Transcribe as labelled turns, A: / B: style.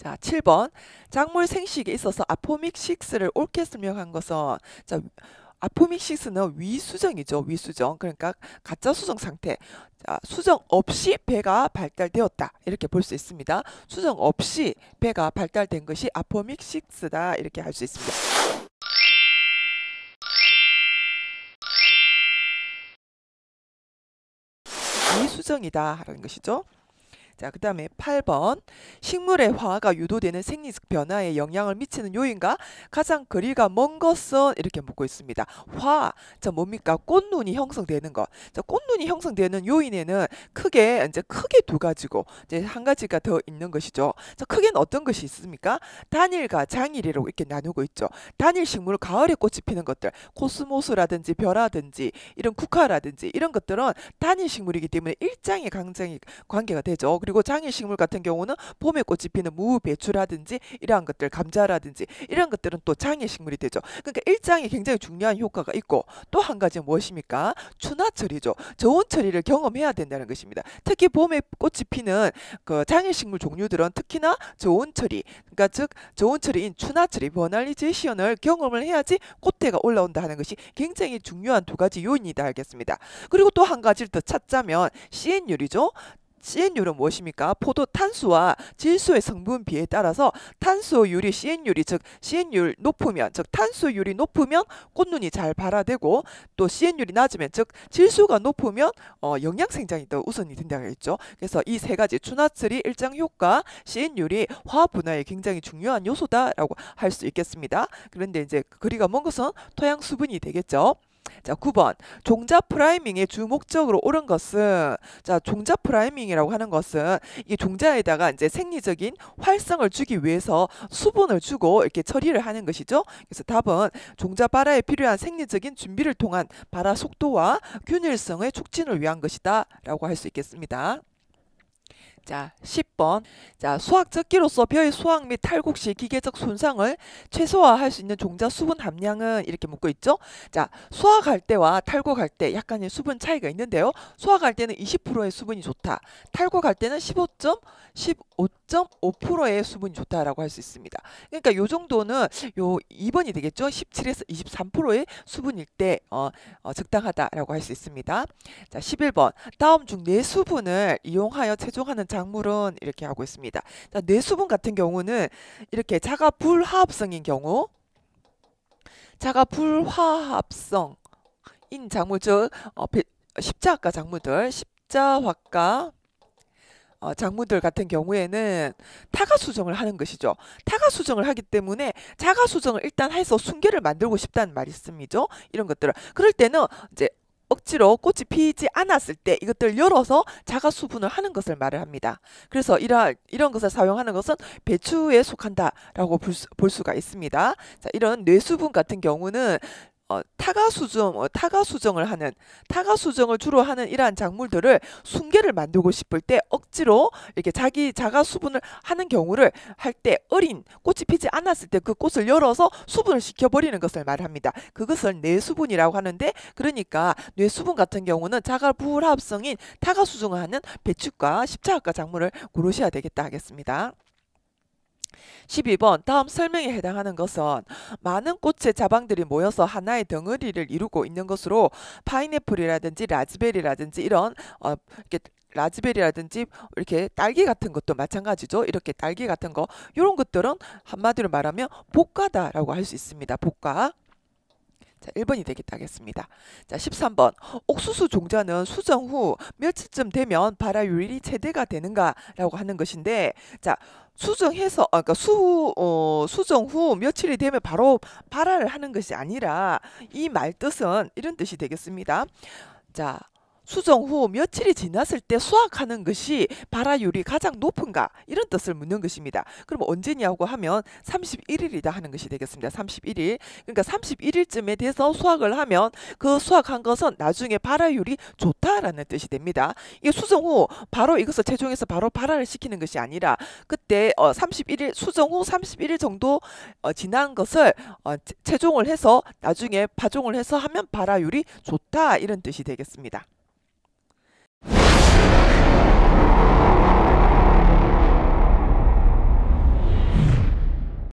A: 자, 7번. 작물 생식에 있어서 아포믹 6를 옳게 설명한 것은 자, 아포믹 6는 위수정이죠. 위수정. 그러니까 가짜 수정 상태. 자, 수정 없이 배가 발달되었다. 이렇게 볼 수 있습니다. 수정 없이 배가 발달된 것이 아포믹 6다. 이렇게 할 수 있습니다. 위수정이다. 라는 것이죠. 자, 그 다음에 8번. 식물의 화가 유도되는 생리적 변화에 영향을 미치는 요인과 가장 거리가 먼 것은 이렇게 묻고 있습니다. 화, 자, 뭡니까? 꽃눈이 형성되는 것. 자, 꽃눈이 형성되는 요인에는 크게 두 가지고, 이제 한 가지가 더 있는 것이죠. 자, 크게는 어떤 것이 있습니까? 단일과 장일이라고 이렇게 나누고 있죠. 단일 식물, 가을에 꽃이 피는 것들, 코스모스라든지 벼라든지, 이런 국화라든지, 이런 것들은 단일 식물이기 때문에 일장의 관계가 되죠. 그리고 장일식물 같은 경우는 봄에 꽃이 피는 무, 배추라든지 이러한 것들, 감자라든지 이런 것들은 또 장일식물이 되죠. 그러니까 일장이 굉장히 중요한 효과가 있고 또 한 가지는 무엇입니까? 추나철이죠. 저온처리를 경험해야 된다는 것입니다. 특히 봄에 꽃이 피는 그 장일식물 종류들은 특히나 저온처리, 그러니까 즉 저온처리인 추나철이, 버널리제이션을 경험을 해야지 꽃대가 올라온다 하는 것이 굉장히 중요한 두 가지 요인이다 하겠습니다. 그리고 또 한 가지를 더 찾자면 CN율이죠. CN율은 무엇입니까? 포도 탄수와 질소의 성분 비에 따라서 탄수율이 CN율이 즉 CN율 높으면 즉 탄수율이 높으면 꽃눈이 잘 발화되고 또 CN율이 낮으면 즉 질소가 높으면 영양 생장이 더 우선이 된다고 했죠. 그래서 이 세 가지 추나철이 일장 효과, CN율이 화학 분화에 굉장히 중요한 요소다라고 할 수 있겠습니다. 그런데 이제 거리가 먼 것은 토양 수분이 되겠죠. 자, 9번. 종자 프라이밍의 주 목적으로 옳은 것은, 자, 종자 프라이밍이라고 하는 것은 이 종자에다가 이제 생리적인 활성을 주기 위해서 수분을 주고 이렇게 처리를 하는 것이죠. 그래서 답은 종자 발화에 필요한 생리적인 준비를 통한 발화 속도와 균일성의 촉진을 위한 것이다 라고 할 수 있겠습니다. 자, 10번. 자, 수학적 기로서 벼의 수확 및 탈곡 시 기계적 손상을 최소화할 수 있는 종자 수분 함량은 이렇게 묻고 있죠. 자, 수확할 때와 탈곡할 때 약간의 수분 차이가 있는데요. 수확할 때는 20%의 수분이 좋다. 탈곡할 때는 15.5%의 수분이 좋다라고 할 수 있습니다. 그러니까 요 정도는 요 2번이 되겠죠. 17에서 23%의 수분일 때 적당하다라고 할 수 있습니다. 자, 11번. 다음 중 내수분을 이용하여 체종하는 작물은 이렇게 하고 있습니다. 자, 내수분 같은 경우는 이렇게 자가 불화합성인 경우, 자가 불화합성인 작물, 즉 십자화과 작물들, 십자화과 작물들 같은 경우에는 타가 수정을 하는 것이죠. 타가 수정을 하기 때문에 자가 수정을 일단 해서 순결을 만들고 싶다는 말이 있습니다. 이런 것들을. 그럴 때는 이제 억지로 꽃이 피지 않았을 때 이것들을 열어서 자가 수분을 하는 것을 말을 합니다. 그래서 이런 것을 사용하는 것은 배추에 속한다라고 볼 수가 있습니다. 자, 이런 뇌수분 같은 경우는 타가 수정을 주로 하는 이러한 작물들을 순계를 만들고 싶을 때 억지로 이렇게 자가 수분을 하는 경우를 할 때 어린 꽃이 피지 않았을 때 그 꽃을 열어서 수분을 시켜버리는 것을 말합니다. 그것을 뇌수분이라고 하는데, 그러니까 뇌수분 같은 경우는 자가 불합성인 타가 수정을 하는 배추과 십자화과 작물을 고르셔야 되겠다 하겠습니다. 12번. 다음 설명에 해당하는 것은 많은 꽃의 자방들이 모여서 하나의 덩어리를 이루고 있는 것으로 파인애플이라든지 라즈베리라든지 이런 이렇게 라즈베리라든지 이렇게 딸기 같은 것도 마찬가지죠. 이렇게 딸기 같은 거 이런 것들은 한마디로 말하면 복과다라고 할 수 있습니다. 복과. 자, 1번이 되겠다 하겠습니다. 자, 13번. 옥수수 종자는 수정 후 며칠쯤 되면 발화율이 최대가 되는가라고 하는 것인데, 자, 수정해서 그러니까 수정 후 며칠이 되면 바로 발화를 하는 것이 아니라 이 말 뜻은 이런 뜻이 되겠습니다. 자, 수정 후 며칠이 지났을 때 수확하는 것이 발화율이 가장 높은가, 이런 뜻을 묻는 것입니다. 그럼 언제냐고 하면 31일이다 하는 것이 되겠습니다. 31일. 그러니까 31일쯤에 돼서 수확을 하면 그 수확한 것은 나중에 발화율이 좋다라는 뜻이 됩니다. 이게 수정 후 바로 이것을 최종해서 바로 발화를 시키는 것이 아니라 그때 31일 수정 후 31일 정도 지난 것을 최종을 해서 나중에 파종을 해서 하면 발화율이 좋다, 이런 뜻이 되겠습니다.